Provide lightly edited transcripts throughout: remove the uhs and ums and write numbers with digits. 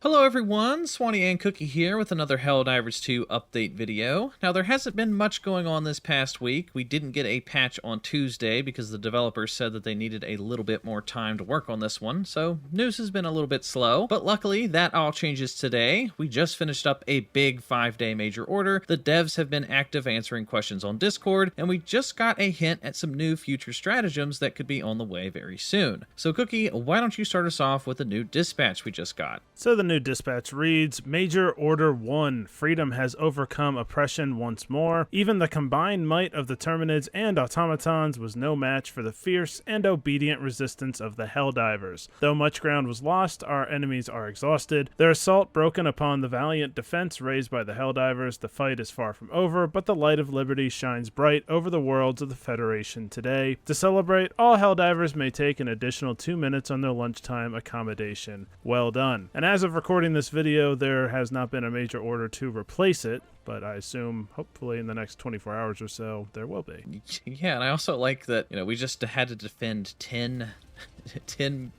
Hello everyone, Swanee and Cookie here with another Helldivers 2 update video. Now there hasn't been much going on this past week. We didn't get a patch on Tuesday because the developers said that they needed a little bit more time to work on this one, so news has been a little bit slow. But luckily, that all changes today. We just finished up a big 5-day major order. The devs have been active answering questions on Discord, and we just got a hint at some new future stratagems that could be on the way very soon. So Cookie, why don't you start us off with the new dispatch we just got? So the new dispatch reads, Major Order 1, freedom has overcome oppression once more. Even the combined might of the Terminids and automatons was no match for the fierce and obedient resistance of the Helldivers. Though much ground was lost, our enemies are exhausted. Their assault broken upon the valiant defense raised by the Helldivers, the fight is far from over, but the light of liberty shines bright over the worlds of the Federation today. To celebrate, all Helldivers may take an additional 2 minutes on their lunchtime accommodation. Well done. And as of recording this video, there has not been a major order to replace it, but I assume hopefully in the next 24 hours or so there will be. Yeah, and I also like that, we just had to defend 10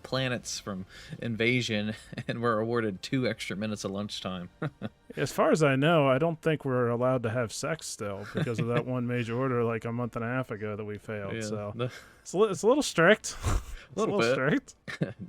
planets from invasion, and we're awarded 2 extra minutes of lunchtime. As far as I know, I don't think we're allowed to have sex still because of that one major order like a month and a half ago that we failed. Yeah, so it's a little strict. A little bit strict.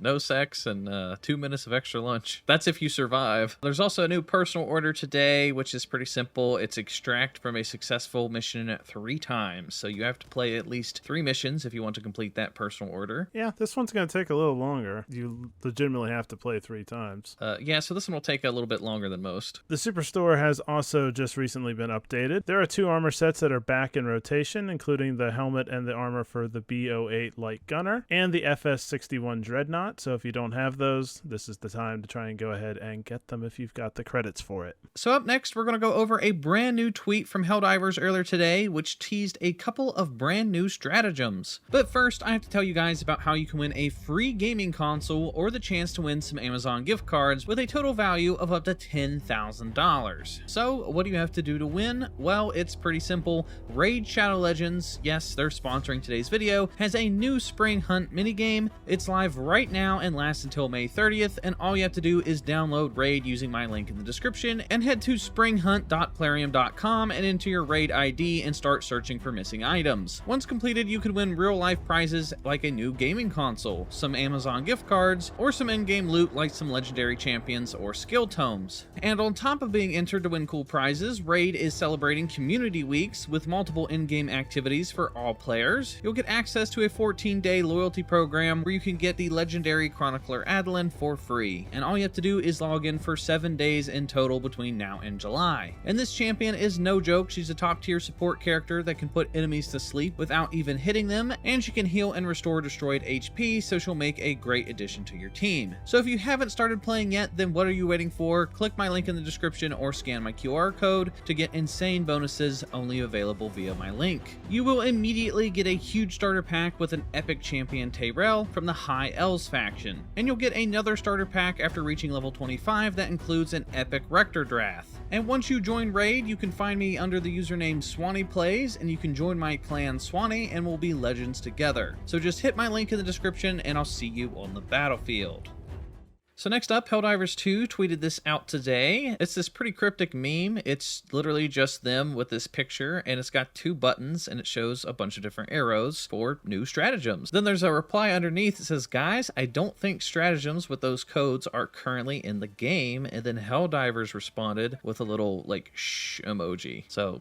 No sex and 2 minutes of extra lunch. That's if you survive. There's also a new personal order today, which is pretty simple. It's extract from a successful mission 3 times. So you have to play at least 3 missions if you want to complete that personal order. Yeah, this one's going to take a little longer. You legitimately have to play 3 times. Yeah, so this one will take a little bit longer than most. The Superstore has also just recently been updated. There are 2 armor sets that are back in rotation, including the helmet and the armor for the B08 Light Gunner and the FS61 Dreadnought. So if you don't have those, this is the time to try and go ahead and get them if you've got the credits for it. So up next, we're going to go over a brand new tweet from Helldivers earlier today, which teased a couple of brand new stratagems. But first, I have to tell you guys about how you can win a free gaming console or the chance to win some Amazon gift cards with a total value of up to $10,000. So what do you have to do to win? Well, it's pretty simple. Raid Shadow Legends, yes, they're sponsoring today's video, has a new Spring Hunt minigame. It's live right now and lasts until May 30th, and all you have to do is download Raid using my link in the description and head to springhunt.plarium.com and enter your Raid ID and start searching for missing items. Once completed, you could win real-life prizes like a new gaming console, some Amazon gift cards, or some in-game loot like some legendary champions or skill tomes. And on top of being entered to win cool prizes, Raid is celebrating community weeks with multiple in-game activities for all players. You'll get access to a 14-day loyalty program where you can get the legendary Chronicler Adeline for free, and all you have to do is log in for 7 days in total between now and July. And this champion is no joke. She's a top-tier support character that can put enemies to sleep without even hitting them, and she can heal and restore destroyed HP, so she'll make a great addition to your team. So if you haven't started playing yet, then what are you waiting for? Click my link in the description or scan my QR code to get insane bonuses only available via my link. You will immediately get a huge starter pack with an epic champion Tyrell from the High Elves faction, and you'll get another starter pack after reaching level 25 that includes an epic Rector Drath. And once you join Raid, you can find me under the username SwaneePlays, and you can join my clan Swanee and we'll be legends together. So just hit my link in the description and I'll see you on the battlefield. So next up, Helldivers 2 tweeted this out today. It's this pretty cryptic meme. It's literally just them with this picture, and it's got 2 buttons, and it shows a bunch of different arrows for new stratagems. Then there's a reply underneath that says, guys, I don't think stratagems with those codes are currently in the game. And then Helldivers responded with a little, shh emoji. So,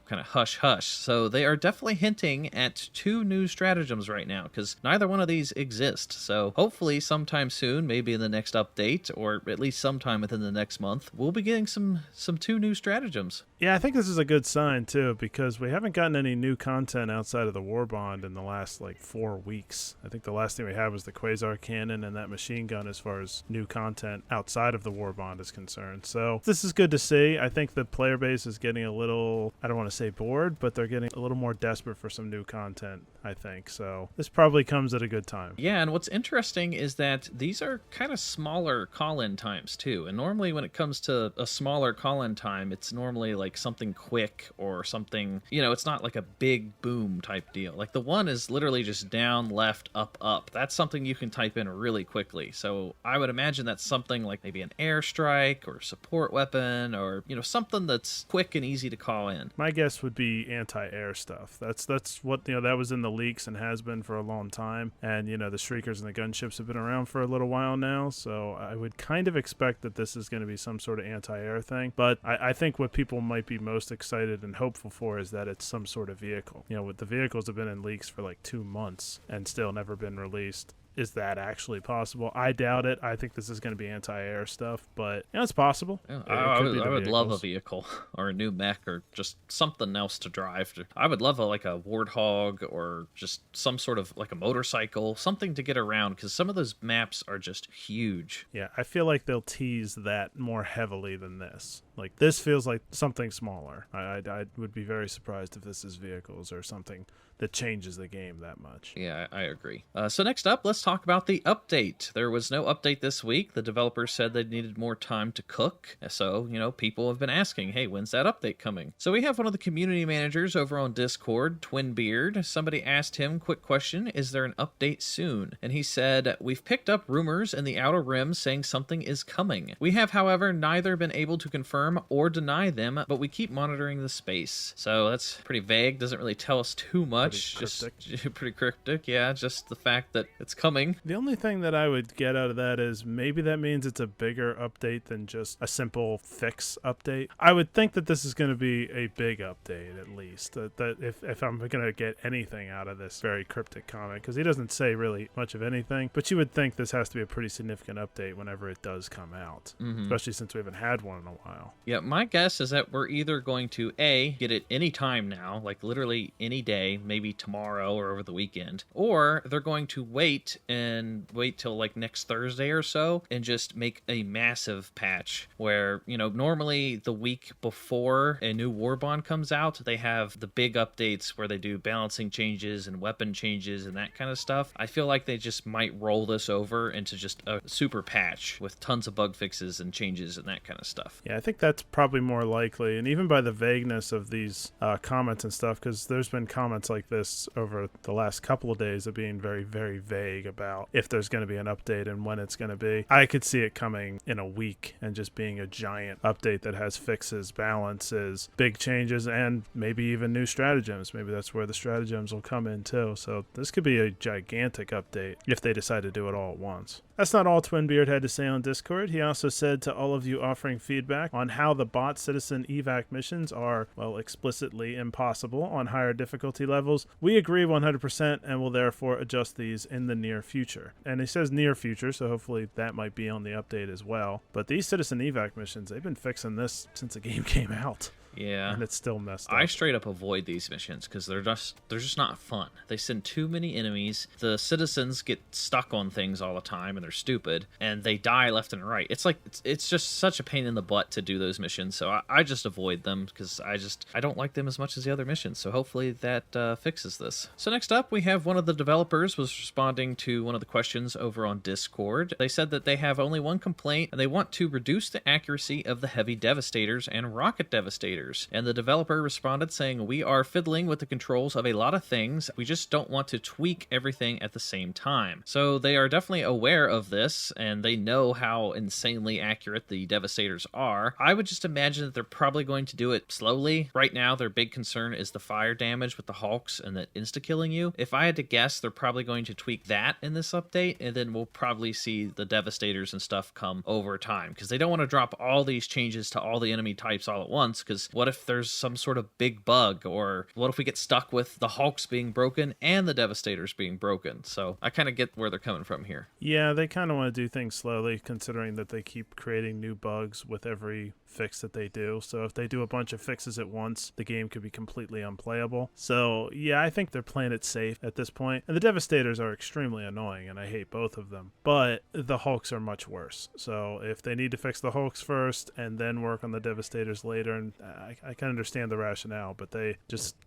kind of hush hush. So they are definitely hinting at 2 new stratagems right now, because neither one of these exist. So hopefully sometime soon, maybe in the next update, or at least sometime within the next month, we'll be getting some 2 new stratagems. Yeah, I think this is a good sign too, because we haven't gotten any new content outside of the War Bond in the last 4 weeks. I think the last thing we had was the Quasar Cannon and that machine gun as far as new content outside of the War Bond is concerned. So this is good to see. I think the player base is getting a little, I don't want to say bored, but they're getting a little more desperate for some new content, I think. So this probably comes at a good time. Yeah, and what's interesting is that these are kind of small smaller call-in times too. And normally when it comes to a smaller call-in time, it's normally like something quick or something, it's not like a big boom type deal. Like the one is literally just down, left, up, up. That's something you can type in really quickly. So I would imagine that's something like maybe an airstrike or support weapon or, something that's quick and easy to call in. My guess would be anti-air stuff. That's what, that was in the leaks and has been for a long time. And, the Shriekers and the gunships have been around for a little while now. So I would kind of expect that this is going to be some sort of anti-air thing. But I think what people might be most excited and hopeful for is that it's some sort of vehicle. With the vehicles have been in leaks for like 2 months and still never been released. Is that actually possible? I doubt it. I think this is going to be anti-air stuff, but it's possible. Yeah, I would love a vehicle or a new mech or just something else to drive. I would love a Warthog or just some sort of like a motorcycle, something to get around, because some of those maps are just huge. Yeah, I feel like they'll tease that more heavily than this. Like, this feels like something smaller. I would be very surprised if this is vehicles or something that changes the game that much. Yeah, I agree. So next up, let's talk about the update. There was no update this week. The developers said they needed more time to cook. So, people have been asking, hey, when's that update coming? So we have one of the community managers over on Discord, Twinbeard. Somebody asked him, quick question, is there an update soon? And he said, we've picked up rumors in the Outer Rim saying something is coming. We have, however, neither been able to confirm or deny them, but we keep monitoring the space. So that's pretty vague, doesn't really tell us too much. Pretty cryptic, yeah, just the fact that it's coming. The only thing that I would get out of that is maybe that means it's a bigger update than just a simple fix update. I would think that this is going to be a big update, at least, that if I'm going to get anything out of this very cryptic comment, because he doesn't say really much of anything, but you would think this has to be a pretty significant update whenever it does come out, especially since we haven't had one in a while. Yeah, my guess is that we're either going to get it any time now, like literally any day, maybe tomorrow or over the weekend, or they're going to wait till like next Thursday or so and just make a massive patch where, normally the week before a new war bond comes out, they have the big updates where they do balancing changes and weapon changes and that kind of stuff. I feel like they just might roll this over into just a super patch with tons of bug fixes and changes and that kind of stuff. Yeah, I think that's probably more likely, and even by the vagueness of these comments and stuff, because there's been comments like this over the last couple of days of being very, very vague about if there's going to be an update and when it's going to be. I could see it coming in a week and just being a giant update that has fixes, balances, big changes, and maybe even new stratagems. Maybe that's where the stratagems will come in too. So this could be a gigantic update if they decide to do it all at once. That's not all Twinbeard had to say on Discord. He also said to all of you offering feedback on how the bot citizen evac missions are, explicitly impossible on higher difficulty levels, we agree 100% and will therefore adjust these in the near future. And he says near future, so hopefully that might be on the update as well. But these citizen evac missions, they've been fixing this since the game came out. Yeah. And it's still messed up. I straight up avoid these missions because they're just not fun. They send too many enemies. The citizens get stuck on things all the time and they're stupid and they die left and right. It's just such a pain in the butt to do those missions. So I just avoid them because I don't like them as much as the other missions. So hopefully that fixes this. So next up, we have one of the developers was responding to one of the questions over on Discord. They said that they have only one complaint and they want to reduce the accuracy of the heavy devastators and rocket devastators. And the developer responded saying, we are fiddling with the controls of a lot of things. We just don't want to tweak everything at the same time. So they are definitely aware of this and they know how insanely accurate the devastators are. I would just imagine that they're probably going to do it slowly. Right now, their big concern is the fire damage with the Hulks and that insta-killing you. If I had to guess, they're probably going to tweak that in this update, and then we'll probably see the devastators and stuff come over time, because they don't want to drop all these changes to all the enemy types all at once, because what if there's some sort of big bug, or what if we get stuck with the Hulks being broken and the devastators being broken? So I kind of get where they're coming from here. Yeah, they kind of want to do things slowly, considering that they keep creating new bugs with every fix that they do. So if they do a bunch of fixes at once, the game could be completely unplayable. So yeah, I think they're playing it safe at this point. And the Devastators are extremely annoying, and I hate both of them. But the Hulks are much worse. So if they need to fix the Hulks first and then work on the Devastators later, and I can understand the rationale, but the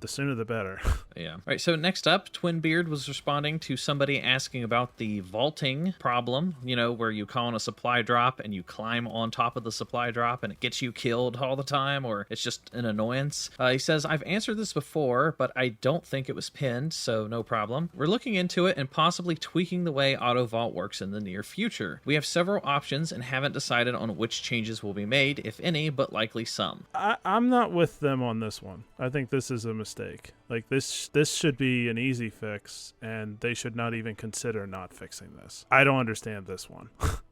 sooner the better. Yeah. All right, so next up, Twinbeard was responding to somebody asking about the vaulting problem, where you call on a supply drop and you climb on top of the supply drop and it gets you killed all the time, or it's just an annoyance. He says, I've answered this before, but I don't think it was pinned, so no problem. We're looking into it and possibly tweaking the way auto vault works in the near future. We have several options and haven't decided on which changes will be made, if any, but likely some. I'm not with them on this one. I think this is a mistake. Like, this should be an easy fix, and they should not even consider not fixing this. I don't understand this one.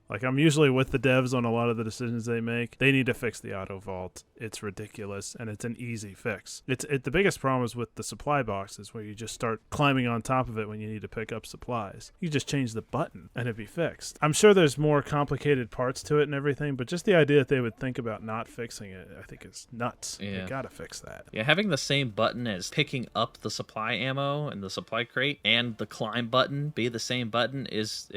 Like, I'm usually with the devs on a lot of the decisions they make. They need to fix the auto vault. It's ridiculous, and it's an easy fix. The biggest problem is with the supply boxes, where you just start climbing on top of it when you need to pick up supplies. You just change the button, and it'd be fixed. I'm sure there's more complicated parts to it and everything, but just the idea that they would think about not fixing it, I think is nuts. Yeah. You gotta fix that. Yeah, having the same button as picking up the supply ammo and the supply crate and the climb button be the same button is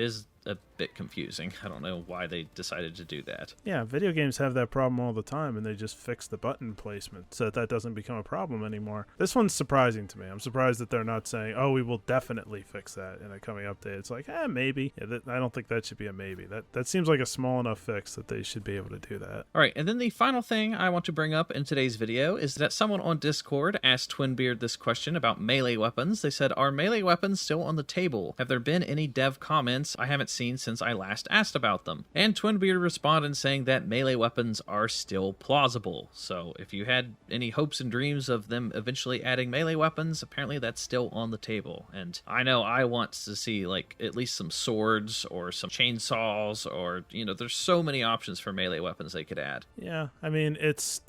a bit confusing. I don't know why they decided to do that. Yeah, video games have that problem all the time, and they just fix the button placement so that doesn't become a problem anymore. This one's surprising to me. I'm surprised that they're not saying, oh, we will definitely fix that in a coming update. It's like, maybe. Yeah, I don't think that should be a maybe. That seems like a small enough fix that they should be able to do that. All right, and then the final thing I want to bring up in today's video is that someone on Discord asked Twinbeard this question about melee weapons. They said, are melee weapons still on the table? Have there been any dev comments I haven't seen since I last asked about them? And Twinbeard responded saying that melee weapons are still plausible. So if you had any hopes and dreams of them eventually adding melee weapons, apparently that's still on the table. And I know I want to see like at least some swords or some chainsaws, or there's so many options for melee weapons they could add. Yeah, I mean, it's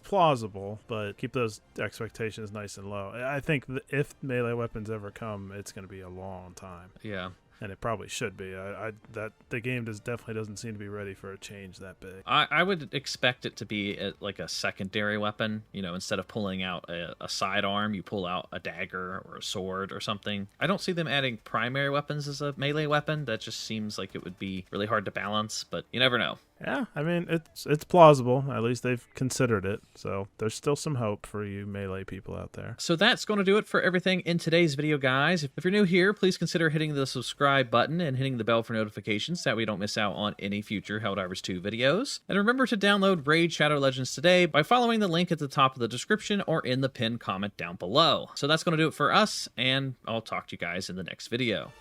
plausible, but keep those expectations nice and low. I think if melee weapons ever come, it's going to be a long time. Yeah. And it probably should be. That the game definitely doesn't seem to be ready for a change that big. I would expect it to be like a secondary weapon. Instead of pulling out a sidearm, you pull out a dagger or a sword or something. I don't see them adding primary weapons as a melee weapon. That just seems like it would be really hard to balance, but you never know. Yeah, I mean, it's plausible. At least they've considered it. So there's still some hope for you melee people out there. So that's going to do it for everything in today's video, guys. If you're new here, please consider hitting the subscribe button and hitting the bell for notifications so that we don't miss out on any future Helldivers 2 videos. And remember to download Raid Shadow Legends today by following the link at the top of the description or in the pinned comment down below. So that's going to do it for us, and I'll talk to you guys in the next video.